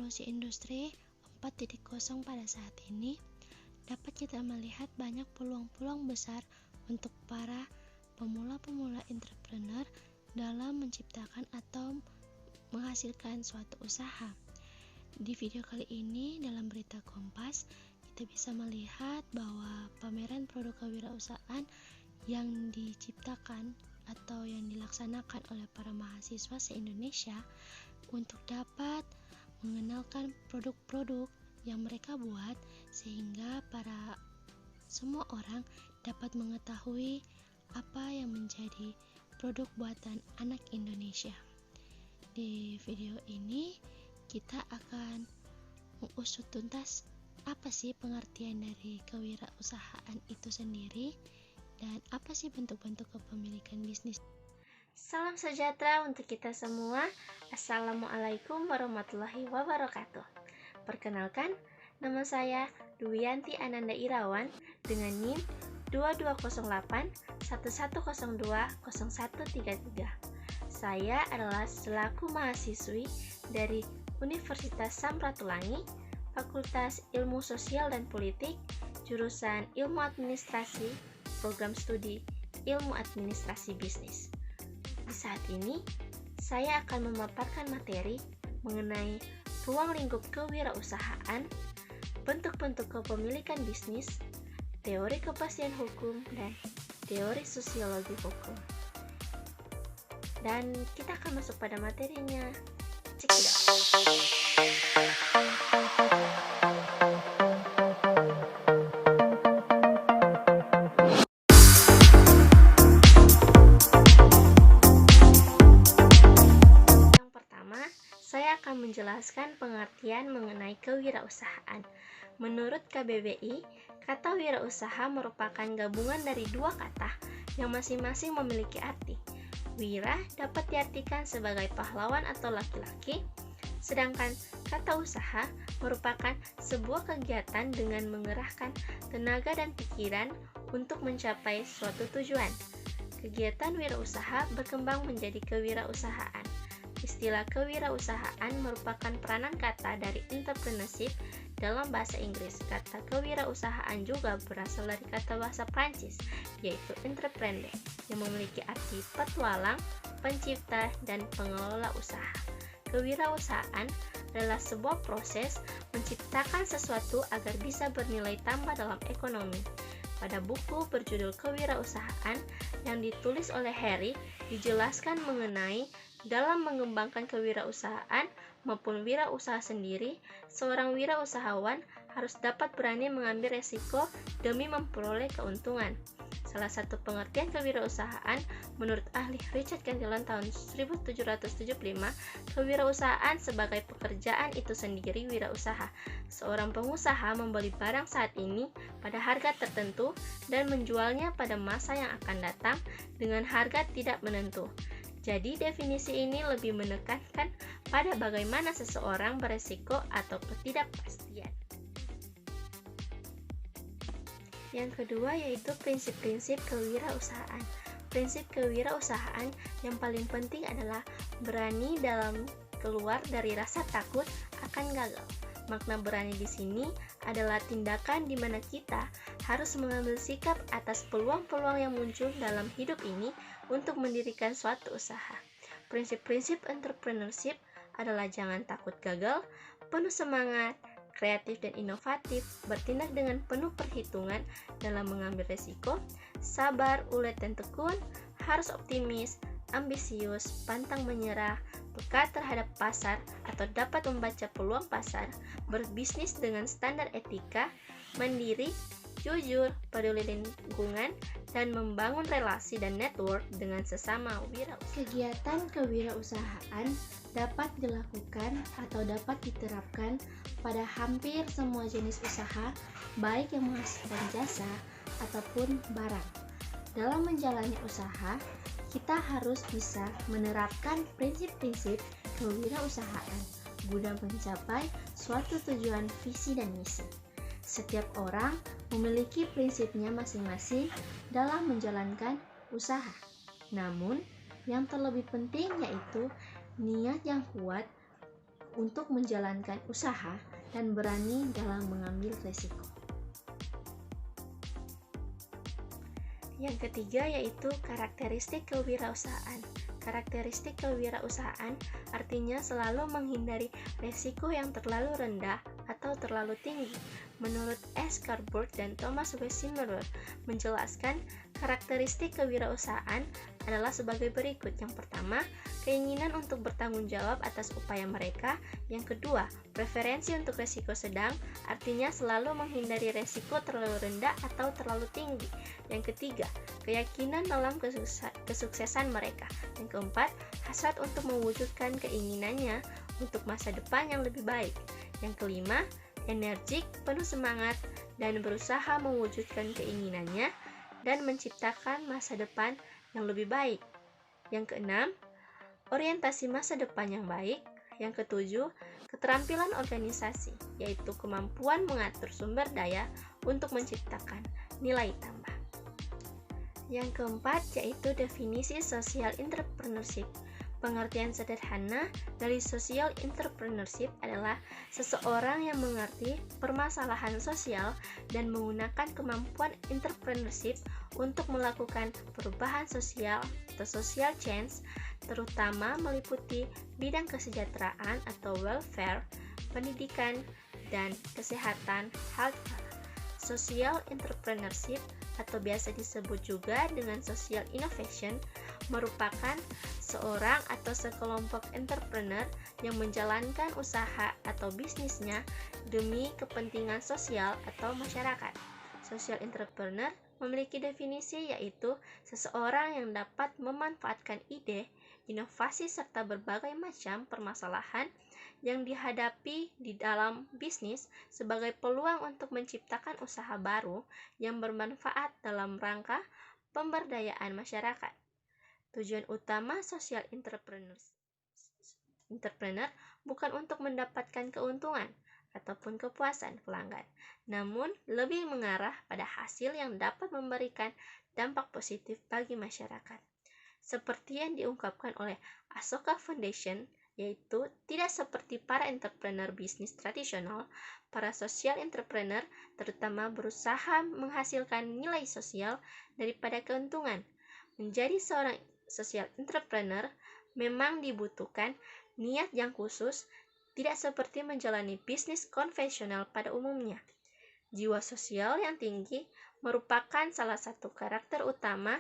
Revolusi Industri 4.0 pada saat ini, dapat kita melihat banyak peluang-peluang besar untuk para pemula-pemula entrepreneur dalam menciptakan atau menghasilkan suatu usaha. Di video kali ini, dalam berita Kompas, kita bisa melihat bahwa pameran produk kewirausahaan yang diciptakan atau yang dilaksanakan oleh para mahasiswa se-Indonesia untuk dapat mengenalkan produk-produk yang mereka buat sehingga para semua orang dapat mengetahui apa yang menjadi produk buatan anak Indonesia. Di video ini kita akan mengusut tuntas apa sih pengertian dari kewirausahaan itu sendiri dan apa sih bentuk-bentuk kepemilikan bisnis. Salam sejahtera untuk kita semua. Assalamualaikum warahmatullahi wabarakatuh. Perkenalkan, nama saya Duyanti Ananda Irawan dengan NIM 220811020133. Saya adalah selaku mahasiswi dari Universitas Samratulangi, Fakultas Ilmu Sosial dan Politik, jurusan Ilmu Administrasi, Program Studi Ilmu Administrasi Bisnis. Di saat ini, saya akan memaparkan materi mengenai ruang lingkup kewirausahaan, bentuk-bentuk kepemilikan bisnis, teori kepastian hukum, dan teori sosiologi hukum. Dan kita akan masuk pada materinya. Check it out. Saya akan menjelaskan pengertian mengenai kewirausahaan. Menurut KBBI, kata wirausaha merupakan gabungan dari dua kata yang masing-masing memiliki arti. Wira dapat diartikan sebagai pahlawan atau laki-laki, sedangkan kata usaha merupakan sebuah kegiatan dengan mengerahkan tenaga dan pikiran untuk mencapai suatu tujuan. Kegiatan wirausaha berkembang menjadi kewirausahaan. Istilah kewirausahaan merupakan peranan kata dari entrepreneurship dalam bahasa Inggris. Kata kewirausahaan juga berasal dari kata bahasa Prancis, yaitu entreprendre, yang memiliki arti petualang, pencipta, dan pengelola usaha. Kewirausahaan adalah sebuah proses menciptakan sesuatu agar bisa bernilai tambah dalam ekonomi. Pada buku berjudul Kewirausahaan yang ditulis oleh Harry, dijelaskan mengenai dalam mengembangkan kewirausahaan maupun wirausaha sendiri, seorang wirausahawan harus dapat berani mengambil resiko demi memperoleh keuntungan. Salah satu pengertian kewirausahaan menurut ahli Richard Cantillon tahun 1775, kewirausahaan sebagai pekerjaan itu sendiri wirausaha. Seorang pengusaha membeli barang saat ini pada harga tertentu dan menjualnya pada masa yang akan datang dengan harga tidak menentu. Jadi definisi ini lebih menekankan pada bagaimana seseorang beresiko atau ketidakpastian. Yang kedua yaitu prinsip-prinsip kewirausahaan. Prinsip kewirausahaan yang paling penting adalah berani dalam keluar dari rasa takut akan gagal. Makna berani di sini adalah tindakan di mana kita harus mengambil sikap atas peluang-peluang yang muncul dalam hidup ini untuk mendirikan suatu usaha. Prinsip-prinsip entrepreneurship adalah jangan takut gagal, penuh semangat, kreatif dan inovatif, bertindak dengan penuh perhitungan dalam mengambil resiko, sabar, ulet dan tekun, harus optimis, ambisius, pantang menyerah, peka terhadap pasar atau dapat membaca peluang pasar, berbisnis dengan standar etika, mandiri, jujur, peduli lingkungan, dan membangun relasi dan network dengan sesama wirausaha. Kegiatan kewirausahaan dapat dilakukan atau dapat diterapkan pada hampir semua jenis usaha, baik yang menghasilkan jasa ataupun barang. Dalam menjalani usaha, kita harus bisa menerapkan prinsip-prinsip kewirausahaan guna mencapai suatu tujuan visi dan misi. Setiap orang memiliki prinsipnya masing-masing dalam menjalankan usaha. Namun, yang terlebih penting yaitu niat yang kuat untuk menjalankan usaha dan berani dalam mengambil resiko. Yang ketiga yaitu karakteristik kewirausahaan. Karakteristik kewirausahaan artinya selalu menghindari resiko yang terlalu rendah atau terlalu tinggi. Menurut S. Carbourg dan Thomas Weissenmerer menjelaskan karakteristik kewirausahaan adalah sebagai berikut. Yang pertama, keinginan untuk bertanggung jawab atas upaya mereka. Yang kedua, preferensi untuk resiko sedang, artinya selalu menghindari resiko terlalu rendah atau terlalu tinggi. Yang ketiga, keyakinan dalam kesuksesan mereka. Yang keempat, hasrat untuk mewujudkan keinginannya untuk masa depan yang lebih baik. Yang kelima, energik, penuh semangat, dan berusaha mewujudkan keinginannya dan menciptakan masa depan yang lebih baik. Yang keenam, orientasi masa depan yang baik. Yang ketujuh, keterampilan organisasi, yaitu kemampuan mengatur sumber daya untuk menciptakan nilai tambah. Yang keempat yaitu definisi social entrepreneurship. Pengertian sederhana dari social entrepreneurship adalah seseorang yang mengerti permasalahan sosial dan menggunakan kemampuan entrepreneurship untuk melakukan perubahan sosial atau social change, terutama meliputi bidang kesejahteraan atau welfare, pendidikan, dan kesehatan healthcare. Social entrepreneurship atau biasa disebut juga dengan social innovation merupakan seorang atau sekelompok entrepreneur yang menjalankan usaha atau bisnisnya demi kepentingan sosial atau masyarakat. Social entrepreneur memiliki definisi yaitu seseorang yang dapat memanfaatkan ide, inovasi serta berbagai macam permasalahan yang dihadapi di dalam bisnis sebagai peluang untuk menciptakan usaha baru yang bermanfaat dalam rangka pemberdayaan masyarakat. Tujuan utama social entrepreneur bukan untuk mendapatkan keuntungan ataupun kepuasan pelanggan, namun lebih mengarah pada hasil yang dapat memberikan dampak positif bagi masyarakat. Seperti yang diungkapkan oleh Ashoka Foundation, yaitu tidak seperti para entrepreneur bisnis tradisional, para social entrepreneur terutama berusaha menghasilkan nilai sosial daripada keuntungan. Menjadi seorang social entrepreneur memang dibutuhkan niat yang khusus, tidak seperti menjalani bisnis konvensional pada umumnya. Jiwa sosial yang tinggi merupakan salah satu karakter utama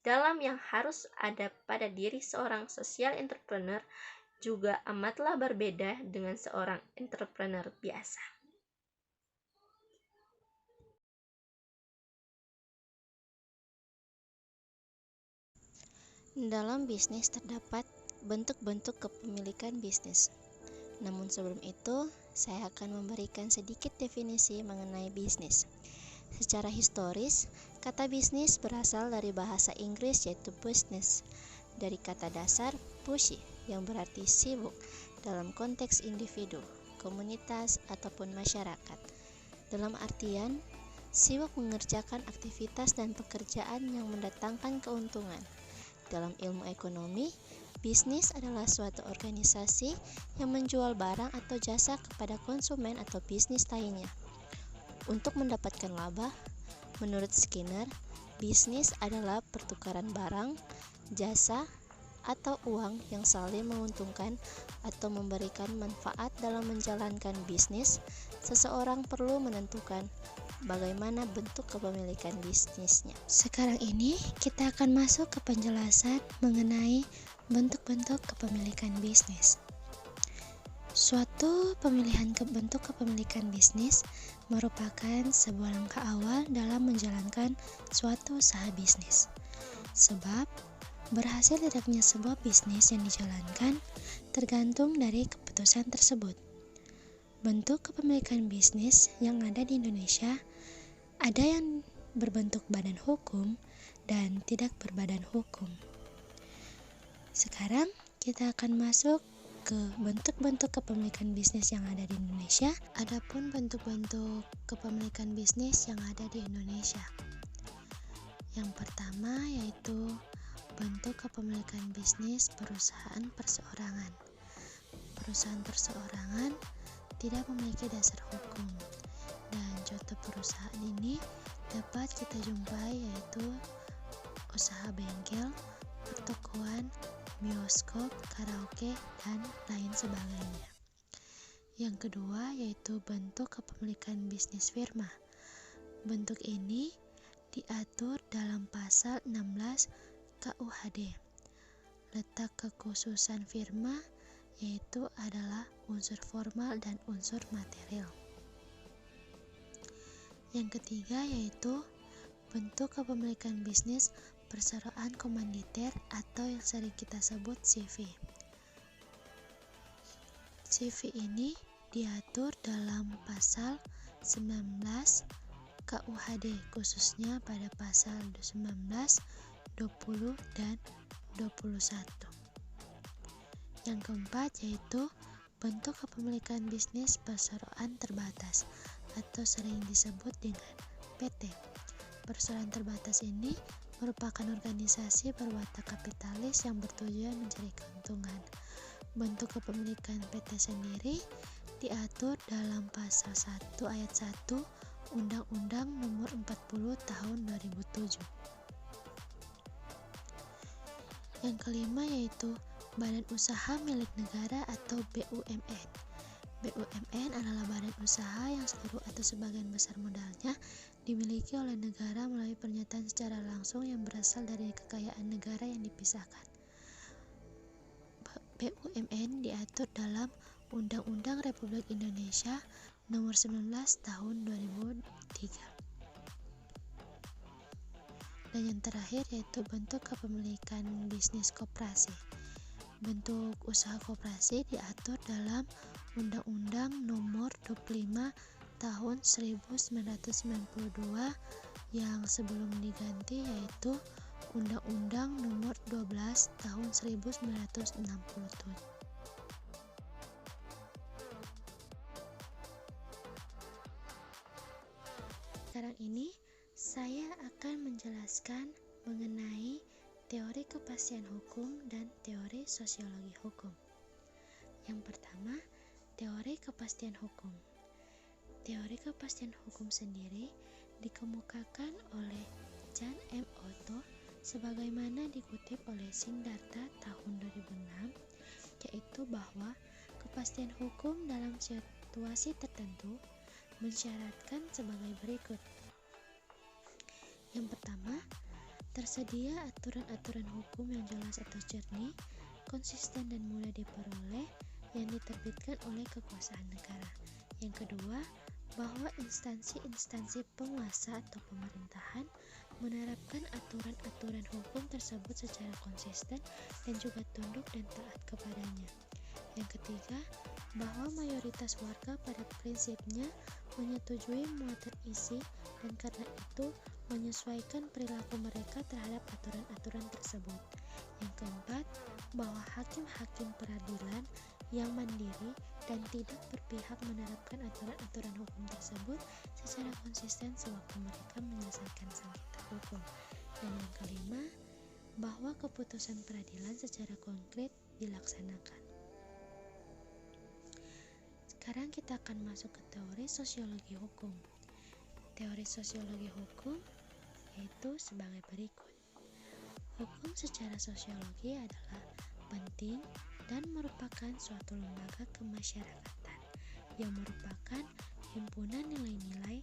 dalam yang harus ada pada diri seorang social entrepreneur, juga amatlah berbeda dengan seorang entrepreneur biasa. Dalam bisnis terdapat bentuk-bentuk kepemilikan bisnis. Namun sebelum itu, saya akan memberikan sedikit definisi mengenai bisnis. Secara historis, kata bisnis berasal dari bahasa Inggris yaitu business, dari kata dasar busy yang berarti sibuk dalam konteks individu, komunitas, ataupun masyarakat. Dalam artian, sibuk mengerjakan aktivitas dan pekerjaan yang mendatangkan keuntungan. Dalam ilmu ekonomi, bisnis adalah suatu organisasi yang menjual barang atau jasa kepada konsumen atau bisnis lainnya. Untuk mendapatkan laba, menurut Skinner, bisnis adalah pertukaran barang, jasa, atau uang yang saling menguntungkan atau memberikan manfaat. Dalam menjalankan bisnis, seseorang perlu menentukan bagaimana bentuk kepemilikan bisnisnya. Sekarang ini kita akan masuk ke penjelasan mengenai bentuk-bentuk kepemilikan bisnis. Suatu pemilihan bentuk kepemilikan bisnis merupakan sebuah langkah awal dalam menjalankan suatu usaha bisnis. Sebab berhasil tidaknya sebuah bisnis yang dijalankan tergantung dari keputusan tersebut. Bentuk kepemilikan bisnis yang ada di Indonesia ada yang berbentuk badan hukum dan tidak berbadan hukum. Sekarang kita akan masuk ke bentuk-bentuk kepemilikan bisnis yang ada di Indonesia. Adapun bentuk-bentuk kepemilikan bisnis yang ada di Indonesia. Yang pertama yaitu bentuk kepemilikan bisnis perusahaan perseorangan. perusahaan perseorangan tidak memiliki dasar hukum. Dan contoh perusahaan ini dapat kita jumpai yaitu usaha bengkel, pertokoan, bioskop, karaoke, dan lain sebagainya. Yang kedua yaitu bentuk kepemilikan bisnis firma. Bentuk ini diatur dalam pasal 16 KUHD. Letak kekhususan firma yaitu adalah unsur formal dan unsur material. Yang ketiga yaitu bentuk kepemilikan bisnis perseroan komanditer atau yang sering kita sebut CV. CV ini diatur dalam pasal 19 KUHD khususnya pada pasal 19, 20, dan 21. Yang keempat yaitu bentuk kepemilikan bisnis perseroan terbatas atau sering disebut dengan PT. Perseroan terbatas ini merupakan organisasi berwatak kapitalis yang bertujuan mencari keuntungan. Bentuk kepemilikan PT sendiri diatur dalam pasal 1 ayat 1 Undang-Undang Nomor 40 Tahun 2007. Yang kelima yaitu Badan Usaha Milik Negara atau BUMN. BUMN adalah badan usaha yang seluruh atau sebagian besar modalnya dimiliki oleh negara melalui pernyataan secara langsung yang berasal dari kekayaan negara yang dipisahkan. BUMN diatur dalam Undang-Undang Republik Indonesia Nomor 19 Tahun 2003. Dan yang terakhir yaitu bentuk kepemilikan bisnis koperasi. Bentuk usaha koperasi diatur dalam Undang-Undang Nomor 25 Tahun 1992 yang sebelum diganti yaitu Undang-Undang Nomor 12 Tahun 1967. Sekarang ini saya akan menjelaskan mengenai teori kepastian hukum dan teori sosiologi hukum. Yang pertama, teori kepastian hukum. Teori kepastian hukum sendiri dikemukakan oleh John M. Otto sebagaimana dikutip oleh Siddhartha tahun 2006, yaitu bahwa kepastian hukum dalam situasi tertentu mensyaratkan sebagai berikut. Yang pertama, tersedia aturan-aturan hukum yang jelas atau jernih, konsisten dan mudah diperoleh yang diterbitkan oleh kekuasaan negara. Yang kedua, bahwa instansi-instansi penguasa atau pemerintahan menerapkan aturan-aturan hukum tersebut secara konsisten dan juga tunduk dan taat kepadanya. Yang ketiga, bahwa mayoritas warga pada prinsipnya menyetujui muatan isi dan karena itu menyesuaikan perilaku mereka terhadap aturan-aturan tersebut. Yang keempat, bahwa hakim-hakim peradilan yang mandiri dan tidak berpihak menerapkan aturan-aturan hukum tersebut secara konsisten sewaktu mereka menyelesaikan sengketa hukum. Dan yang kelima, bahwa keputusan peradilan secara konkret dilaksanakan. Sekarang kita akan masuk ke teori sosiologi hukum. Teori sosiologi hukum yaitu sebagai berikut. Hukum secara sosiologi adalah penting dan merupakan suatu lembaga kemasyarakatan yang merupakan himpunan nilai-nilai,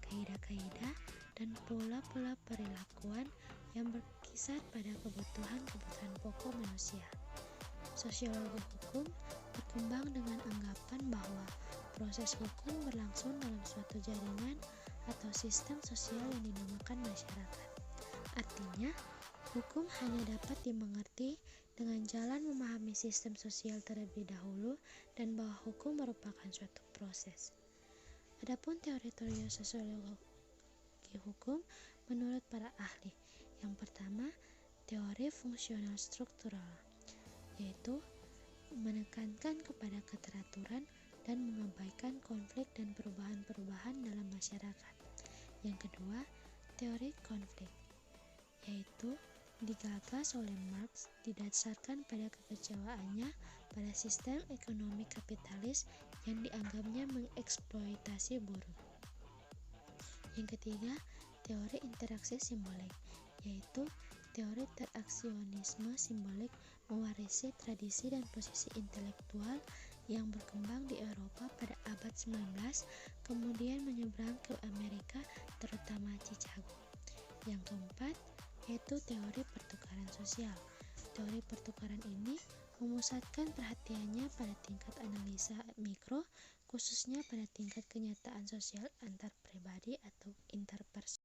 kaidah-kaidah, dan pola-pola perilakuan yang berkisar pada kebutuhan-kebutuhan pokok manusia. Sosiologi hukum berkembang dengan anggapan bahwa proses hukum berlangsung dalam suatu jaringan atau sistem sosial yang dinamakan masyarakat. Artinya, hukum hanya dapat dimengerti dengan jalan memahami sistem sosial terlebih dahulu dan bahwa hukum merupakan suatu proses. Adapun teori-teori sosiologi hukum menurut para ahli. Yang pertama, teori fungsional struktural, yaitu menekankan kepada keteraturan dan mengabaikan konflik dan perubahan-perubahan dalam masyarakat. Yang kedua, teori konflik, yaitu digagas oleh Marx didasarkan pada kekecewaannya pada sistem ekonomi kapitalis yang dianggapnya mengeksploitasi buruh. Yang ketiga, teori interaksi simbolik, yaitu teori teraksionisme simbolik mewarisi tradisi dan posisi intelektual yang berkembang di Eropa pada abad 19, kemudian menyeberang ke Amerika, terutama Chicago. Yang keempat, yaitu teori pertukaran sosial. Teori pertukaran ini memusatkan perhatiannya pada tingkat analisa mikro, khususnya pada tingkat kenyataan sosial antar pribadi atau interpersonal.